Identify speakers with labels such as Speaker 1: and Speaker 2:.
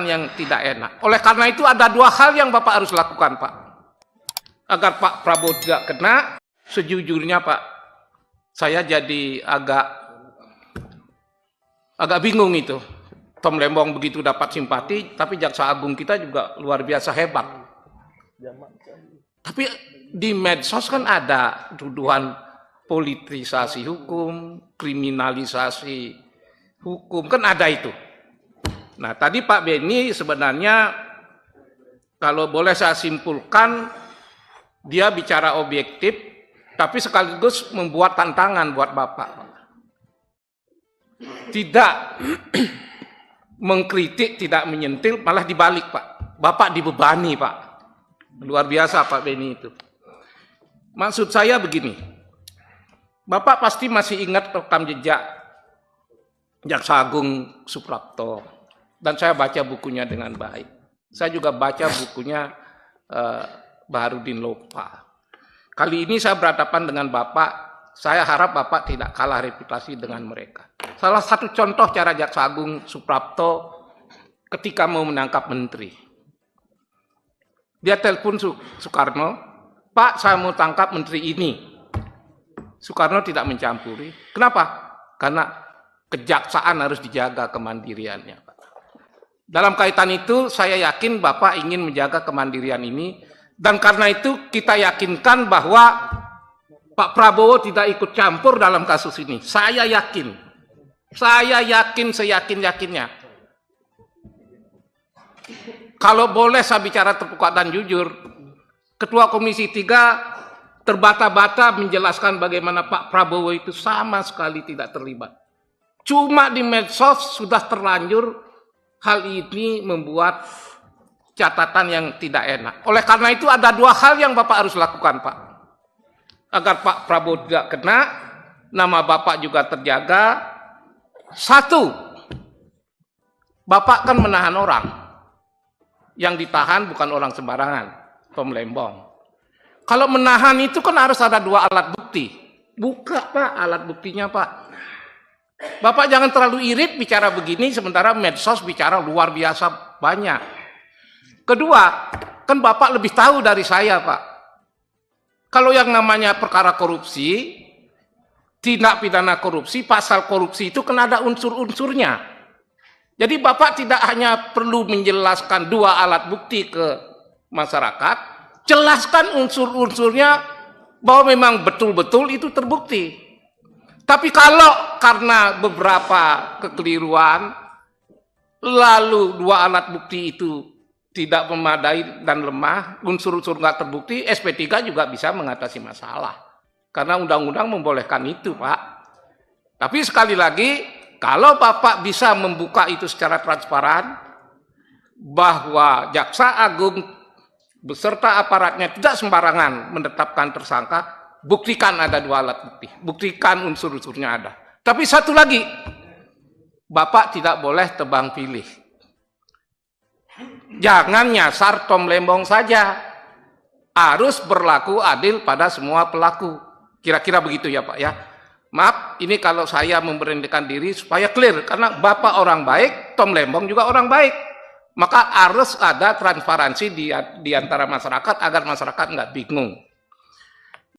Speaker 1: yang tidak enak. Oleh karena itu ada dua hal yang Bapak harus lakukan, Pak. Agar Pak Prabowo tidak kena, sejujurnya Pak, saya jadi agak bingung itu. Tom Lembong begitu dapat simpati, tapi Jaksa Agung kita juga luar biasa hebat. Tapi di medsos kan ada tuduhan politisasi hukum, kriminalisasi hukum, kan ada itu. Nah, tadi Pak Beni sebenarnya kalau boleh saya simpulkan, dia bicara objektif, tapi sekaligus membuat tantangan buat Bapak. Tidak mengkritik, tidak menyentil, malah dibalik Pak. Bapak dibebani Pak. Luar biasa Pak Beni itu. Maksud saya begini, Bapak pasti masih ingat rekam jejak Jaksa Agung Suprapto. Dan saya baca bukunya dengan baik. Saya juga baca bukunya Baharudin Lopa. Kali ini saya berhadapan dengan Bapak, saya harap Bapak tidak kalah reputasi dengan mereka. Salah satu contoh cara Jaksa Agung Suprapto ketika mau menangkap menteri. Dia telepon Soekarno, Pak saya mau tangkap menteri ini. Soekarno tidak mencampuri. Kenapa? Karena kejaksaan harus dijaga kemandiriannya, Pak. Dalam kaitan itu, saya yakin Bapak ingin menjaga kemandirian ini, dan karena itu kita yakinkan bahwa Pak Prabowo tidak ikut campur dalam kasus ini. Saya yakin seyakin-yakinnya. Kalau boleh saya bicara terbuka dan jujur, Ketua Komisi 3 terbata-bata menjelaskan bagaimana Pak Prabowo itu sama sekali tidak terlibat. Cuma di medsos sudah terlanjur hal ini membuat catatan yang tidak enak. Oleh karena itu ada dua hal yang Bapak harus lakukan, Pak. Agar Pak Prabowo tidak kena, nama Bapak juga terjaga. Satu, Bapak kan menahan orang. Yang ditahan bukan orang sembarangan, Tom Lembong. Kalau menahan itu kan harus ada dua alat bukti. Buka Pak alat buktinya Pak. Bapak jangan terlalu irit bicara begini, sementara medsos bicara luar biasa banyak. Kedua, kan Bapak lebih tahu dari saya, Pak. Kalau yang namanya perkara korupsi, tindak pidana korupsi, pasal korupsi itu kan ada unsur-unsurnya. Jadi Bapak tidak hanya perlu menjelaskan dua alat bukti ke masyarakat, jelaskan unsur-unsurnya bahwa memang betul-betul itu terbukti. Tapi kalau karena beberapa kekeliruan, lalu dua alat bukti itu tidak memadai dan lemah, unsur-unsur nggak terbukti, SP3 juga bisa mengatasi masalah. Karena undang-undang membolehkan itu, Pak. Tapi sekali lagi, kalau Bapak bisa membuka itu secara transparan, bahwa Jaksa Agung beserta aparatnya tidak sembarangan menetapkan tersangka, buktikan ada dua alat bukti, buktikan unsur-unsurnya ada. Tapi satu lagi, Bapak tidak boleh tebang pilih. Jangan nyasar Tom Lembong saja, harus berlaku adil pada semua pelaku. Kira-kira begitu ya Pak ya. Maaf, ini kalau saya memberanikan diri supaya clear, karena Bapak orang baik, Tom Lembong juga orang baik. Maka harus ada transparansi di antara masyarakat agar masyarakat nggak bingung.